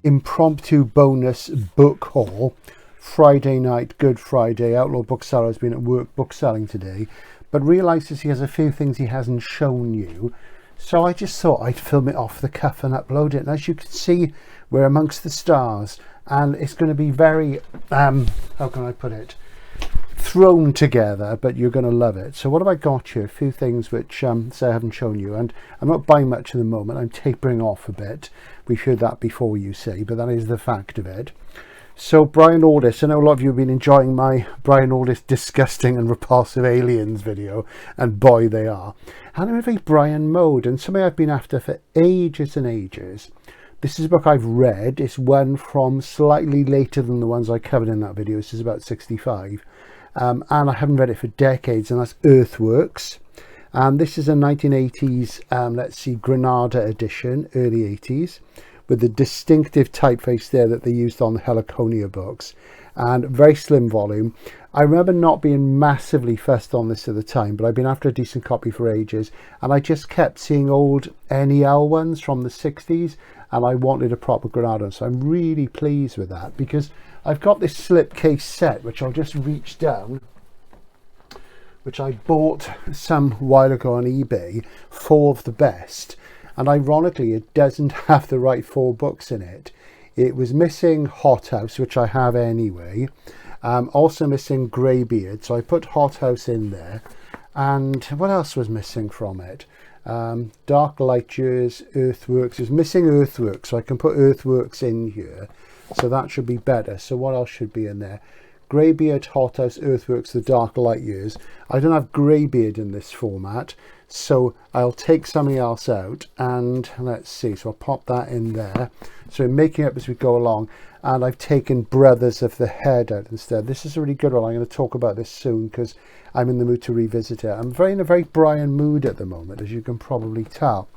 Impromptu bonus book haul. Friday night, Good Friday. Outlaw Bookseller has been at work bookselling today, but realises he has a few things he hasn't shown you. So I just thought I'd film it off the cuff and upload it. And as you can see, we're amongst the stars, and it's going to be very, how can I put it, thrown together, but you're going to love it. So what have I got here? A few things which say I haven't shown you, and I'm not buying much at the moment. I'm tapering off a bit. We've heard that before, you see, but that is the fact of it. So Brian Aldiss, I know a lot of you have been enjoying my Brian Aldiss disgusting and repulsive aliens video, and boy they are. And I'm in a very Brian mode, and something I've been after for ages and ages. This is a book I've read. It's one from slightly later than the ones I covered in that video. This is about 65. And I haven't read it for decades, and that's Earthworks. And this is a 1980s, let's see, Granada edition, early 80s, with the distinctive typeface there that they used on the Heliconia books, and very slim volume. I remember not being massively fussed on this at the time, but I've been after a decent copy for ages, and I just kept seeing old NEL ones from the 60s, and I wanted a proper Granada, so I'm really pleased with that, because I've got this slipcase set, which I'll just reach down, which I bought some while ago on eBay, 4 of the best. And ironically, it doesn't have the right 4 books in it. It was missing Hothouse, which I have anyway. Also missing Greybeard, so I put Hothouse in there. And what else was missing from it? Dark Light Years, Earthworks. It was missing Earthworks, so I can put Earthworks in here. So that should be better. So what else should be in there? Greybeard, Hothouse, Earthworks, The Dark Light Years. I don't have Greybeard in this format, so I'll take something else out, and let's see, so I'll pop that in there. So I'm making up as we go along, and I've taken Brothers of the Head out instead. This is a really good one. I'm going to talk about this soon because I'm in the mood to revisit it. I'm in a very Brian mood at the moment, as you can probably tell.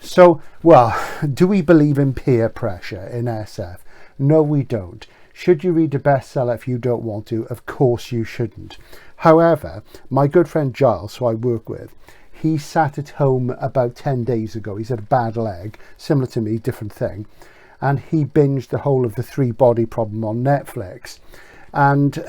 So, well, do we believe in peer pressure in SF? No, we don't. Should you read a bestseller if you don't want to? Of course you shouldn't. However, my good friend Giles, who I work with, he sat at home about 10 days ago. He's had a bad leg, similar to me, different thing. And he binged the whole of The 3-Body Problem on Netflix. And,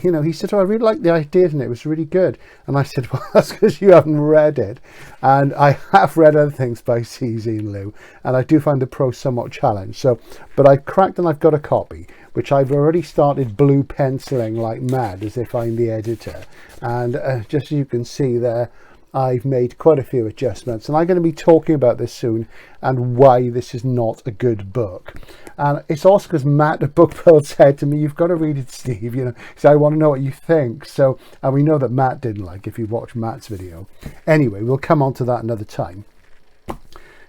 you know, he said, oh, I really like the idea, and it was really good. And I said, well, that's because you haven't read it. And I have read other things by Cixin Liu, and I do find the prose somewhat challenged. So, but I cracked and I've got a copy, which I've already started blue penciling like mad, as if I'm the editor. And just as you can see there, I've made quite a few adjustments, and I'm going to be talking about this soon and why this is not a good book. And it's also because Matt at Bookbuild said to me, you've got to read it, Steve, you know, so I want to know what you think. So, and we know that Matt didn't like if you watch Matt's video. Anyway, we'll come on to that another time.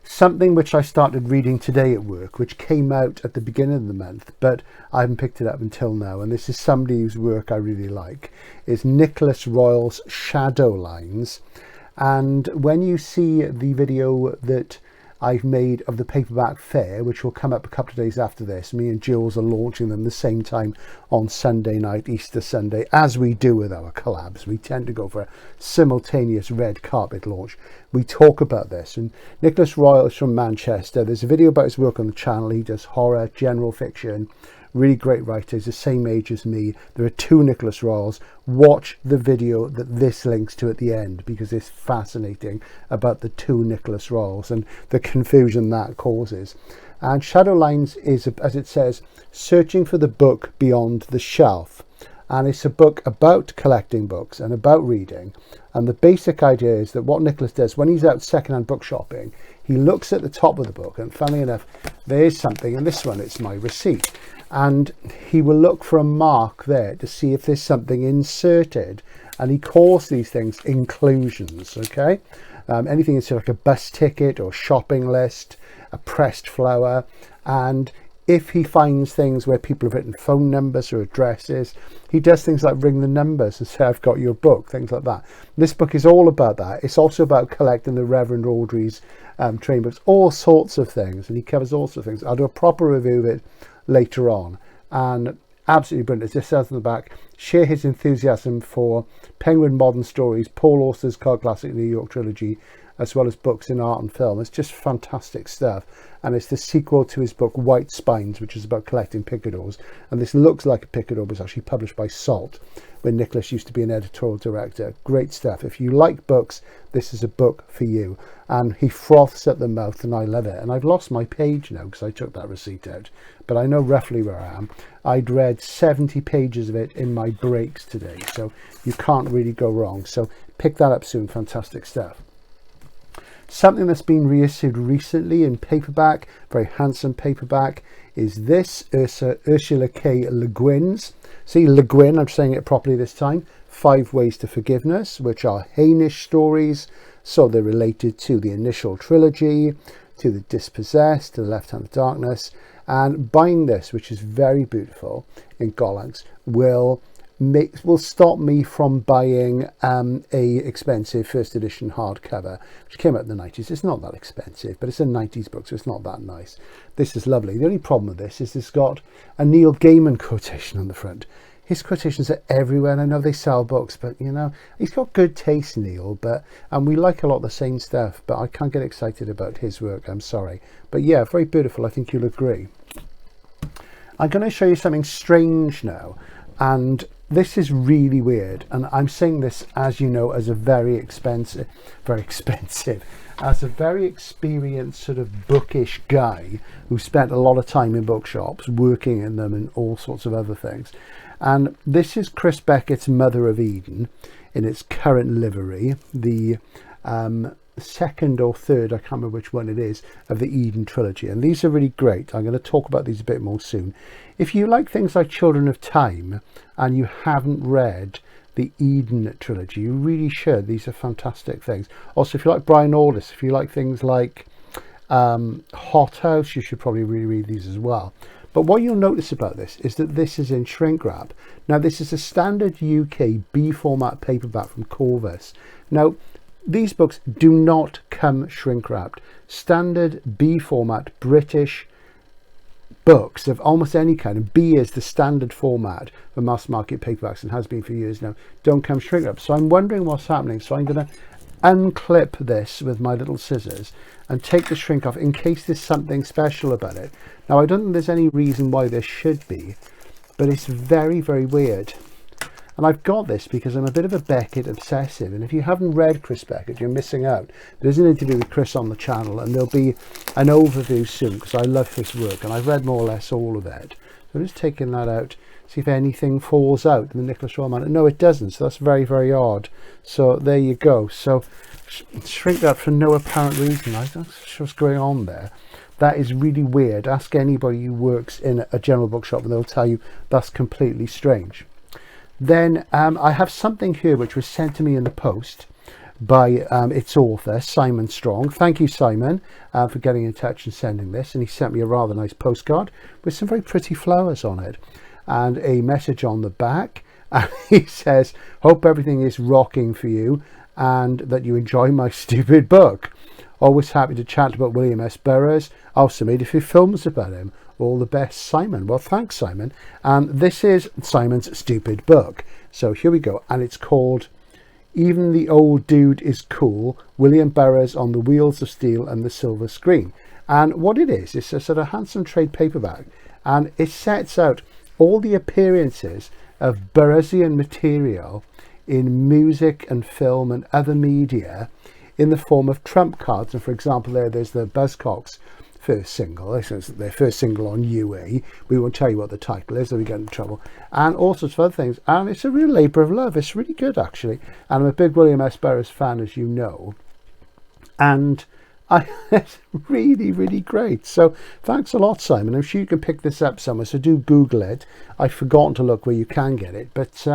Something which I started reading today at work, which came out at the beginning of the month, but I haven't picked it up until now, and this is somebody whose work I really like, is Nicholas Royle's Shadow Lines. And when you see the video that I've made of the paperback fair, which will come up a couple of days after this, me and Jules are launching them the same time on Sunday night, Easter Sunday, as we do with our collabs. We tend to go for a simultaneous red carpet launch. We talk about this, and Nicholas Royle is from Manchester. There's a video about his work on the channel. He does horror, general fiction, really great writer. He's the same age as me. There are 2 Nicholas Royles. Watch the video that this links to at the end, because it's fascinating about the 2 Nicholas Royles and the confusion that causes. And Shadow Lines is, as it says, searching for the book beyond the shelf. And it's a book about collecting books and about reading. And the basic idea is that what Nicholas does when he's out secondhand book shopping, he looks at the top of the book, and funnily enough, there's something, and this one, it's my receipt. And he will look for a mark there to see if there's something inserted, and he calls these things inclusions. Okay, anything inserted, like a bus ticket or shopping list, a pressed flower. And if he finds things where people have written phone numbers or addresses, he does things like ring the numbers and say, I've got your book, things like that. This book is all about that. It's also about collecting the Reverend Audrey's training books, all sorts of things, and he covers all sorts of things. I'll do a proper review of it later on, and absolutely brilliant. It just says on the back, share his enthusiasm for Penguin Modern Stories, Paul Auster's cult classic New York trilogy, as well as books in art and film. It's just fantastic stuff, and it's the sequel to his book White Spines, which is about collecting picadors, and this looks like a picador, but it's actually published by Salt, where Nicholas used to be an editorial director. Great stuff. If you like books, this is a book for you. And he froths at the mouth, and I love it. And I've lost my page now because I took that receipt out, but I know roughly where I am. I'd read 70 pages of it in my breaks today, so you can't really go wrong. So pick that up soon. Fantastic stuff. Something that's been reissued recently in paperback, very handsome paperback, is this Ursula K. Le Guin's. See, Le Guin, I'm saying it properly this time. 5 Ways to Forgiveness, which are Hein Stories. So they're related to the initial trilogy, to the Dispossessed, to the Left Hand of Darkness. And buying this, which is very beautiful in Gollancz, will stop me from buying a expensive first edition hardcover, which came out in the 90s. It's not that expensive, but it's a 90s book, so it's not that nice. This is lovely. The only problem with this is it's got a Neil Gaiman quotation on the front. His quotations are everywhere, and I know they sell books, but you know, he's got good taste, Neil, and we like a lot of the same stuff, but I can't get excited about his work, I'm sorry. But yeah, very beautiful. I think you'll agree. I'm going to show you something strange now, and this is really weird, and I'm saying this, as you know, as a very expensive, as a very experienced sort of bookish guy who spent a lot of time in bookshops, working in them and all sorts of other things. And this is Chris Becket's Mother of Eden in its current livery, the second or third, I can't remember which one it is, of the Eden trilogy. And these are really great. I'm going to talk about these a bit more soon. If you like things like Children of Time and you haven't read the Eden trilogy, you really should. These are fantastic things. Also, if you like Brian Aldiss, if you like things like Hot House, you should probably reread these as well. But what you'll notice about this is that this is in shrink wrap. Now, this is a standard UK B format paperback from Corvus. Now, these books do not come shrink wrapped. Standard B format British books of almost any kind, and B is the standard format for mass market paperbacks and has been for years now, don't come shrink wrapped. So I'm wondering what's happening. So I'm going to unclip this with my little scissors and take the shrink off in case there's something special about it. Now, I don't think there's any reason why there should be, but it's very, very weird. And I've got this because I'm a bit of a Becket obsessive. And if you haven't read Chris Becket, you're missing out. There's an interview with Chris on the channel, and there'll be an overview soon because I love his work and I've read more or less all of it. So I'm just taking that out, see if anything falls out in the Nicholas Roman. No, it doesn't. So that's very, very odd. So there you go. So shrink that for no apparent reason. I'm not sure what's going on there. That is really weird. Ask anybody who works in a general bookshop and they'll tell you that's completely strange. Then I have something here which was sent to me in the post by its author, Simon Strong. Thank you, Simon, for getting in touch and sending this. And he sent me a rather nice postcard with some very pretty flowers on it and a message on the back. And he says, hope everything is rocking for you and that you enjoy my stupid book. Always happy to chat about William S. Burroughs. Also made a few films about him. All the best, Simon. Well, thanks, Simon. And this is Simon's stupid book. So here we go. And it's called Even the Old Dude is Cool, William Burroughs on the Wheels of Steel and the Silver Screen. And what it is, it's a sort of handsome trade paperback. And it sets out all the appearances of Burroughsian material in music and film and other media in the form of trump cards. And for example, there's the Buzzcocks first single. This is their first single on UA. We won't tell you what the title is, so we get in trouble. And all sorts of other things. And it's a real labour of love. It's really good, actually. And I'm a big William S. Burroughs fan, as you know. And it's really, really great. So thanks a lot, Simon. I'm sure you can pick this up somewhere, so do Google it. I've forgotten to look where you can get it. But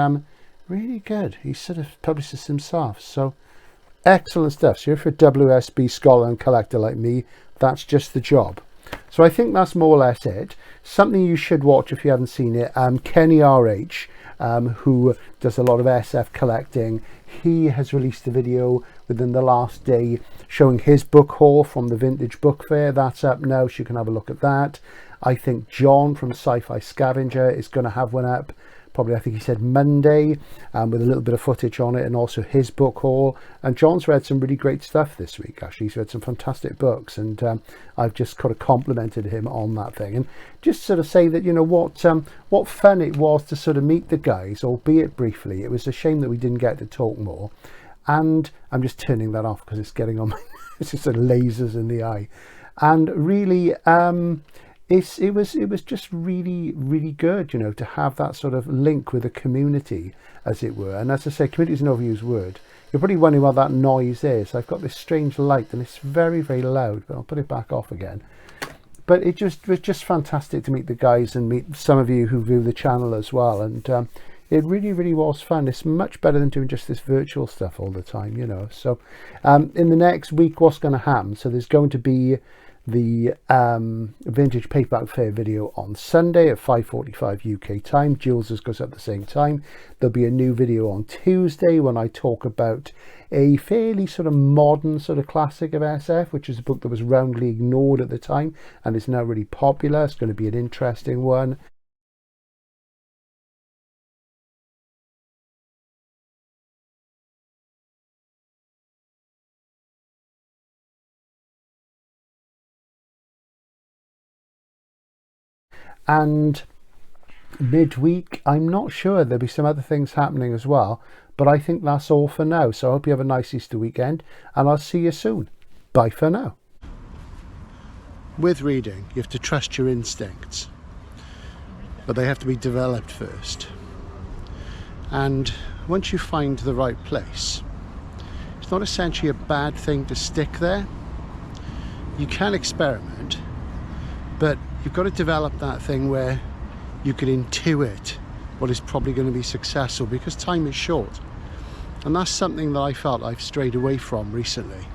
really good. He sort of published this himself. So excellent stuff. So if you're a WSB scholar and collector like me, that's just the job. So I think that's more or less it. Something you should watch if you haven't seen it. Kenny RH who does a lot of SF collecting. He has released a video within the last day showing his book haul from the Vintage Book Fair. That's up now, so you can have a look at that. I think John from Sci-Fi Scavenger is going to have one up probably, I think he said Monday, with a little bit of footage on it, and also his book haul. And John's read some really great stuff this week, actually. He's read some fantastic books, and I've just kind of complimented him on that thing, and just sort of say that, you know, what fun it was to sort of meet the guys, albeit briefly. It was a shame that we didn't get to talk more. And I'm just turning that off because it's getting on my it's just sort of lasers in the eye. And really, it was just really, really good, you know, to have that sort of link with the community, as it were. And as I say, community is an overused word. You're probably wondering what that noise is. I've got this strange light and it's very, very loud, but I'll put it back off again. But it was just fantastic to meet the guys and meet some of you who view the channel as well. And it really, really was fun. It's much better than doing just this virtual stuff all the time, you know. So in the next week, what's going to happen? So there's going to be the Vintage Paperback Fair video on Sunday at 5:45 UK time. Jules's goes up at the same time. There'll be a new video on Tuesday when I talk about a fairly sort of modern sort of classic of SF, which is a book that was roundly ignored at the time and is now really popular. It's going to be an interesting one. And midweek, I'm not sure, there'll be some other things happening as well, but I think that's all for now. So I hope you have a nice Easter weekend, and I'll see you soon. Bye for now. With reading, you have to trust your instincts, but they have to be developed first. And once you find the right place, it's not essentially a bad thing to stick there. You can experiment, but you've got to develop that thing where you can intuit what is probably going to be successful, because time is short. And that's something that I felt I've strayed away from recently.